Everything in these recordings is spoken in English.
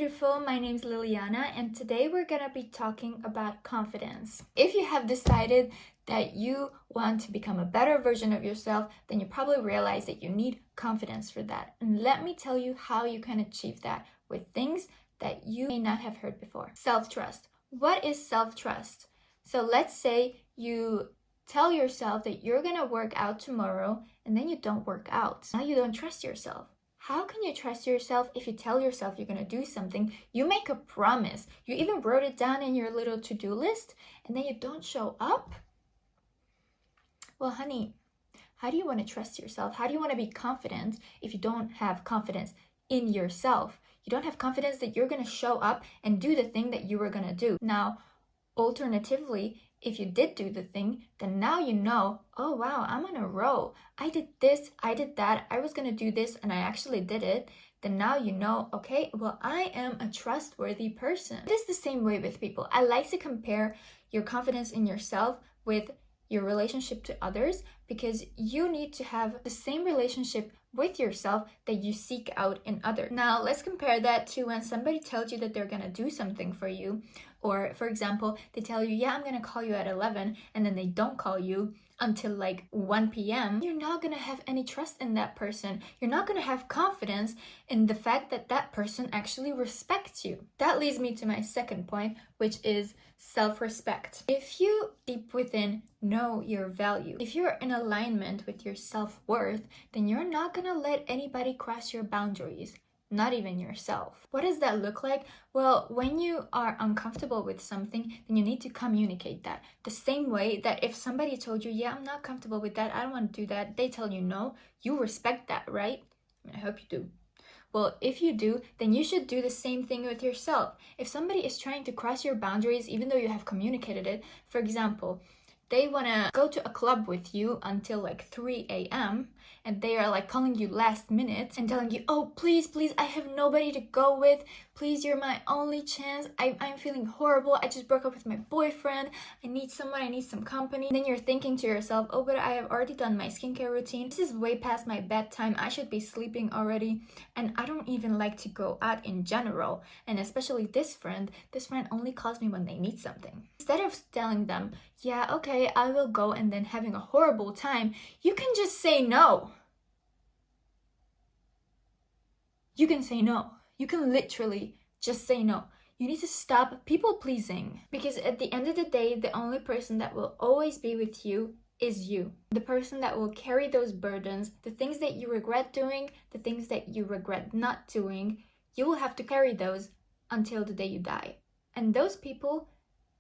beautiful. My name's Liliana, and today we're gonna be talking about confidence. If you have decided that you want to become a better version of yourself, then you probably realize that you need confidence for that. And let me tell you how you can achieve that with things that you may not have heard before. Self-trust. What is self-trust? So let's say you tell yourself that you're gonna work out tomorrow and then you don't work out. Now you don't trust yourself. How can you trust yourself if you tell yourself you're gonna do something? You make a promise. You even wrote it down in your little to-do list and then you don't show up? Well, honey, how do you want to trust yourself? How do you want to be confident if you don't have confidence in yourself? You don't have confidence that you're gonna show up and do the thing that you were gonna do. Now, alternatively, if you did do the thing, then now you know, oh wow, I'm on a roll. I did this, I did that, I was gonna do this, and I actually did it. Then now you know, okay, well, I am a trustworthy person. It is the same way with people. I like to compare your confidence in yourself with your relationship to others, because you need to have the same relationship with yourself that you seek out in others. Now, let's compare that to when somebody tells you that they're gonna do something for you. Or, for example, they tell you, yeah, I'm gonna call you at 11, and then they don't call you until like 1 p.m. You're not gonna have any trust in that person. You're not gonna have confidence in the fact that that person actually respects you. That leads me to my second point, which is self-respect. If you deep within know your value, if you're in alignment with your self-worth, then you're not gonna let anybody cross your boundaries. Not even yourself. What does that look like? Well, when you are uncomfortable with something, then you need to communicate that. The same way that if somebody told you, yeah, I'm not comfortable with that, I don't want to do that, they tell you no, you respect that, right? I hope you do. Well, if you do, then you should do the same thing with yourself. If somebody is trying to cross your boundaries, even though you have communicated it, for example, they want to go to a club with you until like 3 a.m. and they are like calling you last minute and telling you, oh, please, I have nobody to go with. Please, you're my only chance. I'm feeling horrible. I just broke up with my boyfriend. I need someone. I need some company. And then you're thinking to yourself, oh, but I have already done my skincare routine. This is way past my bedtime. I should be sleeping already. And I don't even like to go out in general. And especially this friend only calls me when they need something. Instead of telling them, yeah, okay, I will go, and then having a horrible time, you can just say no. You can say no. You can literally just say no. You need to stop people pleasing, because at the end of the day, the only person that will always be with you is you. The person that will carry those burdens, the things that you regret doing, the things that you regret not doing, you will have to carry those until the day you die. And those people,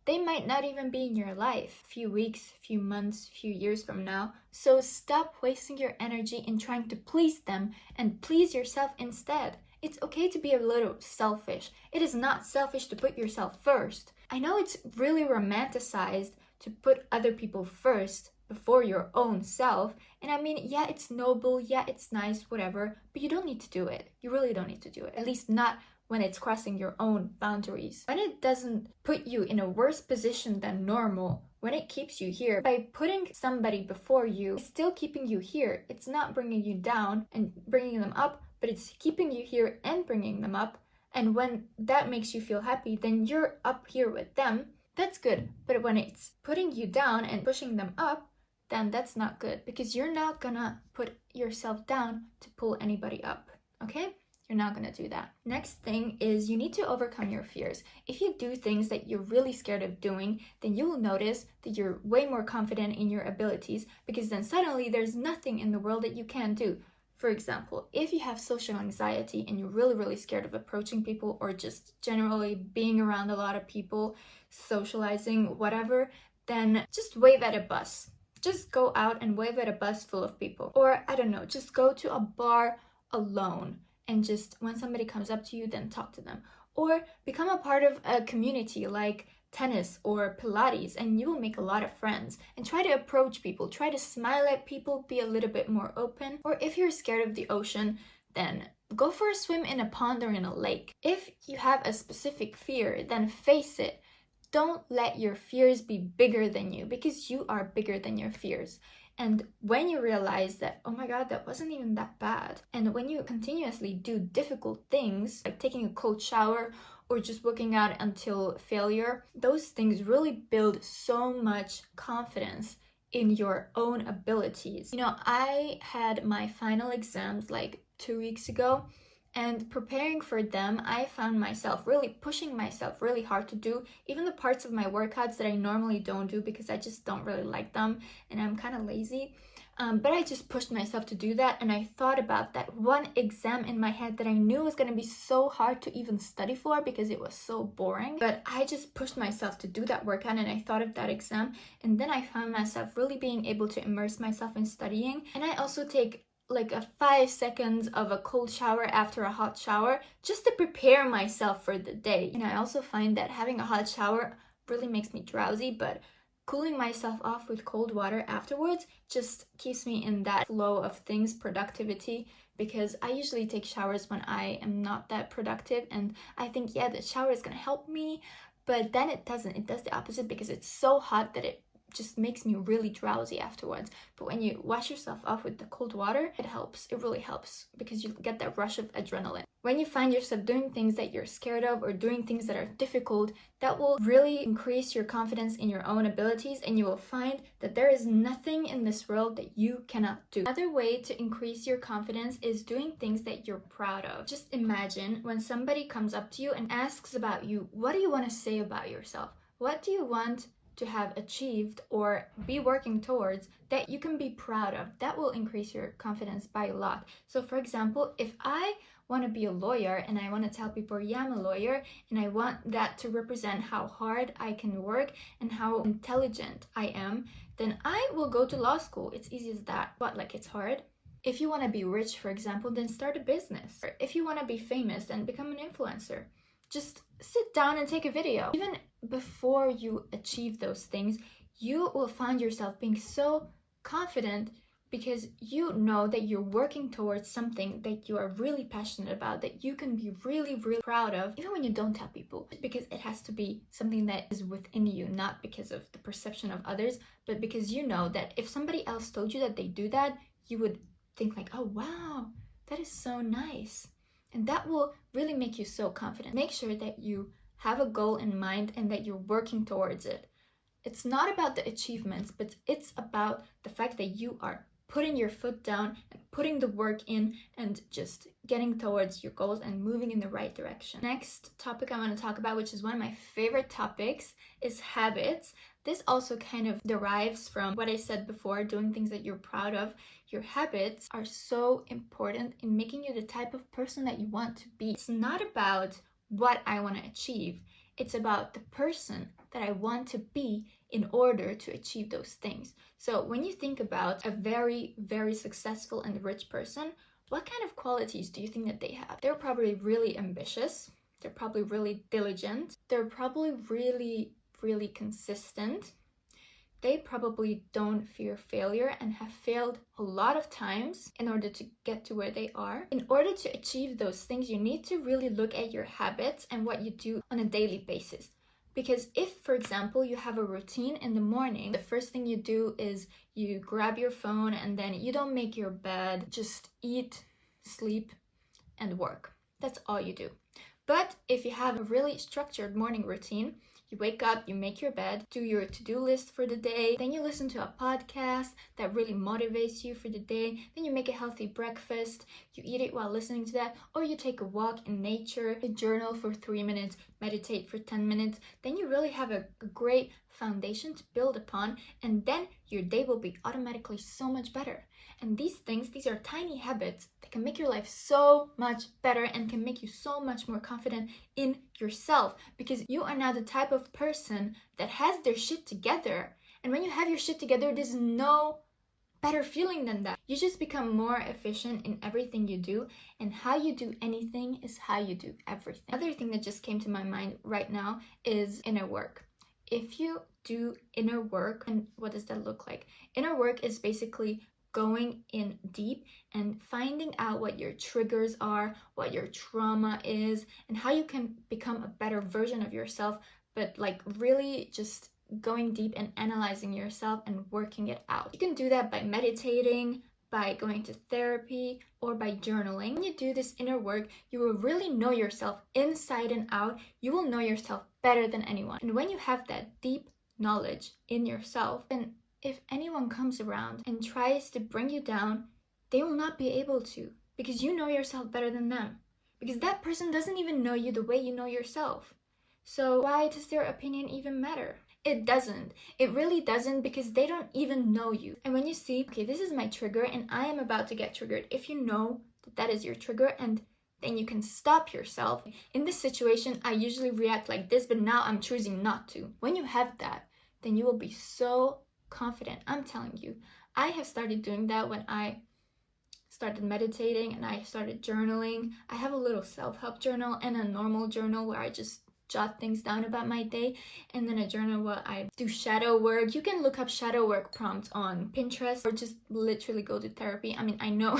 they might not even be in your life a few weeks, few months, few years from now. So stop wasting your energy in trying to please them and please yourself instead. It's okay to be a little selfish. It is not selfish to put yourself first. I know it's really romanticized to put other people first before your own self. And I mean, yeah, it's noble, yeah, it's nice, whatever, but you don't need to do it. You really don't need to do it. At least not when it's crossing your own boundaries. When it doesn't put you in a worse position than normal, when it keeps you here, by putting somebody before you, it's still keeping you here. It's not bringing you down and bringing them up, but it's keeping you here and bringing them up. And when that makes you feel happy, then you're up here with them. That's good. But when it's putting you down and pushing them up, then that's not good, because you're not gonna put yourself down to pull anybody up, okay? You're not gonna do that. Next thing is you need to overcome your fears. If you do things that you're really scared of doing, then you will notice that you're way more confident in your abilities, because then suddenly there's nothing in the world that you can't do. For example, if you have social anxiety and you're really scared of approaching people, or just generally being around a lot of people, socializing, whatever, then just wave at a bus. Just go out and wave at a bus full of people. Or, I don't know, just go to a bar alone. And just when somebody comes up to you, then talk to them. Or become a part of a community like tennis or Pilates, and you will make a lot of friends. And try to approach people, try to smile at people, be a little bit more open. Or if you're scared of the ocean, then go for a swim in a pond or in a lake. If you have a specific fear, then face it. Don't let your fears be bigger than you, because you are bigger than your fears. And when you realize that, oh my God, that wasn't even that bad. And when you continuously do difficult things, like taking a cold shower or just working out until failure, those things really build so much confidence in your own abilities. You know, I had my final exams like 2 weeks ago, and preparing for them, I found myself really pushing myself really hard to do even the parts of my workouts that I normally don't do because I just don't really like them and I'm kind of lazy. But I just pushed myself to do that, and I thought about that one exam in my head that I knew was going to be so hard to even study for because it was so boring. But I just pushed myself to do that workout, and I thought of that exam, and then I found myself really being able to immerse myself in studying. And I also take like a 5 seconds of a cold shower after a hot shower just to prepare myself for the day. And I also find that having a hot shower really makes me drowsy, but cooling myself off with cold water afterwards just keeps me in that flow of things, productivity, because I usually take showers when I am not that productive, and I think, yeah, the shower is gonna help me, but then it doesn't. It does the opposite because it's so hot that it just makes me really drowsy afterwards. But when you wash yourself off with the cold water, it helps. It really helps because you get that rush of adrenaline. When you find yourself doing things that you're scared of or doing things that are difficult, that will really increase your confidence in your own abilities, and you will find that there is nothing in this world that you cannot do. Another way to increase your confidence is doing things that you're proud of. Just imagine when somebody comes up to you and asks about you, what do you want to say about yourself? What do you want to have achieved or be working towards that you can be proud of? That will increase your confidence by a lot. So for example, if I want to be a lawyer and I want to tell people, yeah, I'm a lawyer, and I want that to represent how hard I can work and how intelligent I am, then I will go to law school. It's easy as that. But like, it's hard. If you want to be rich, for example, then start a business. Or if you want to be famous, then become an influencer. Just sit down and take a video. Even before you achieve those things, you will find yourself being so confident because you know that you're working towards something that you are really passionate about, that you can be really, really proud of, even when you don't tell people, because it has to be something that is within you, not because of the perception of others, but because you know that if somebody else told you that they do that, you would think like, oh wow, that is so nice. And that will really make you so confident. Make sure that you have a goal in mind and that you're working towards it. It's not about the achievements, but it's about the fact that you are putting your foot down and putting the work in and just getting towards your goals and moving in the right direction. Next topic I want to talk about, which is one of my favorite topics, is habits. This also kind of derives from what I said before, doing things that you're proud of. Your habits are so important in making you the type of person that you want to be. It's not about what I want to achieve. It's about the person that I want to be in order to achieve those things. So when you think about a very, very successful and rich person, what kind of qualities do you think that they have? They're probably really ambitious. They're probably really diligent. They're probably really, really consistent. They probably don't fear failure and have failed a lot of times in order to get to where they are. In order to achieve those things, you need to really look at your habits and what you do on a daily basis. Because if, for example, you have a routine in the morning, the first thing you do is you grab your phone and then you don't make your bed, just eat, sleep, and work. That's all you do. But if you have a really structured morning routine, you wake up, you make your bed, do your to-do list for the day, then you listen to a podcast that really motivates you for the day, then you make a healthy breakfast, you eat it while listening to that, or you take a walk in nature, you journal for 3 minutes, meditate for 10 minutes, then you really have a great foundation to build upon, and then your day will be automatically so much better. And these things, these are tiny habits that can make your life so much better and can make you so much more confident in yourself, because you are now the type of person that has their shit together. And when you have your shit together, there's no better feeling than that. You just become more efficient in everything you do, and how you do anything is how you do everything. Another thing that just came to my mind right now is inner work. If you do inner work, and what does that look like? Inner work is basically going in deep and finding out what your triggers are, what your trauma is, and how you can become a better version of yourself, but like really just going deep and analyzing yourself and working it out. You can do that by meditating, by going to therapy, or by journaling. When you do this inner work, you will really know yourself inside and out. You will know yourself better than anyone. And when you have that deep knowledge in yourself, then if anyone comes around and tries to bring you down, they will not be able to, because you know yourself better than them. Because that person doesn't even know you the way you know yourself. So why does their opinion even matter? It doesn't. It really doesn't, because they don't even know you. And when you see, okay, this is my trigger and I am about to get triggered, if you know that that is your trigger, and then you can stop yourself. In this situation, I usually react like this, but now I'm choosing not to. When you have that, then you will be so confident. I'm telling you, I have started doing that when I started meditating and I started journaling. I have a little self-help journal and a normal journal where I just jot things down about my day, and then a journal where I do shadow work. You can look up shadow work prompts on Pinterest, or just literally go to therapy. I mean, I know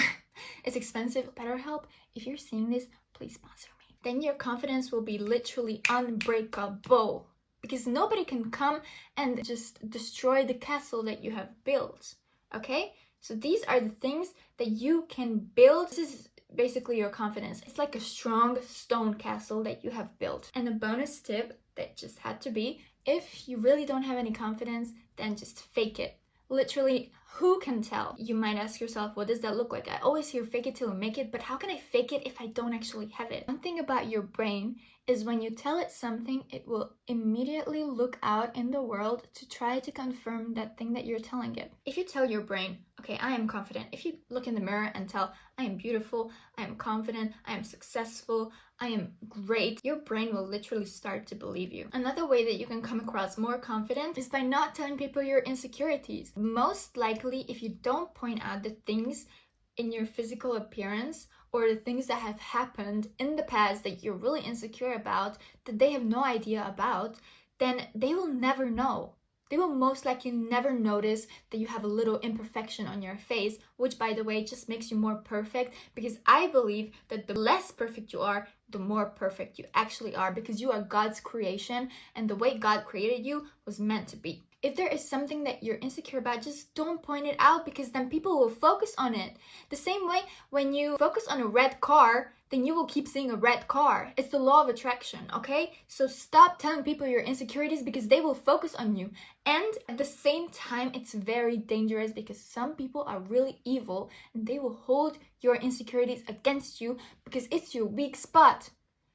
it's expensive. BetterHelp, if you're seeing this, please sponsor me. Then your confidence will be literally unbreakable, because nobody can come and just destroy the castle that you have built. Okay? So these are the things that you can build. This is basically your confidence. It's like a strong stone castle that you have built. And a bonus tip that just had to be, if you really don't have any confidence, then just fake it. Literally, who can tell? You might ask yourself, what does that look like? I always hear fake it till you make it, but how can I fake it if I don't actually have it? One thing about your brain is when you tell it something, it will immediately look out in the world to try to confirm that thing that you're telling it. If you tell your brain, okay, I am confident. If you look in the mirror and tell, I am beautiful, I am confident, I am successful, I am great, your brain will literally start to believe you. Another way that you can come across more confident is by not telling people your insecurities. Most likely, if you don't point out the things in your physical appearance or the things that have happened in the past that you're really insecure about, that they have no idea about, then they will never know. They will most likely never notice that you have a little imperfection on your face, which, by the way, just makes you more perfect, because I believe that the less perfect you are, the more perfect you actually are, because you are God's creation, and the way God created you was meant to be. If there is something that you're insecure about, just don't point it out, because then people will focus on it. The same way, when you focus on a red car, then you will keep seeing a red car. It's the law of attraction, okay? So stop telling people your insecurities, because they will focus on you. And at the same time, it's very dangerous, because some people are really evil and they will hold your insecurities against you because it's your weak spot.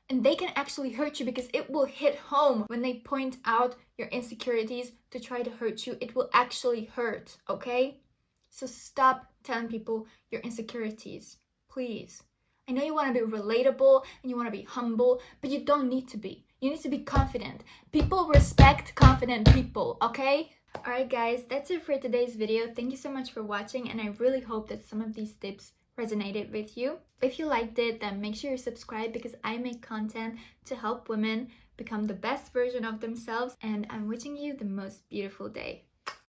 And they can actually hurt you, because it will hit home when they point out your insecurities to try to hurt you. It will actually hurt, okay? So stop telling people your insecurities, please. I know you want to be relatable and you want to be humble, but you don't need to be. You need to be confident. People respect confident people, okay? Alright guys, that's it for today's video. Thank you so much for watching, and I really hope that some of these tips resonated with you. If you liked it, then make sure you subscribe, because I make content to help women become the best version of themselves, and I'm wishing you the most beautiful day.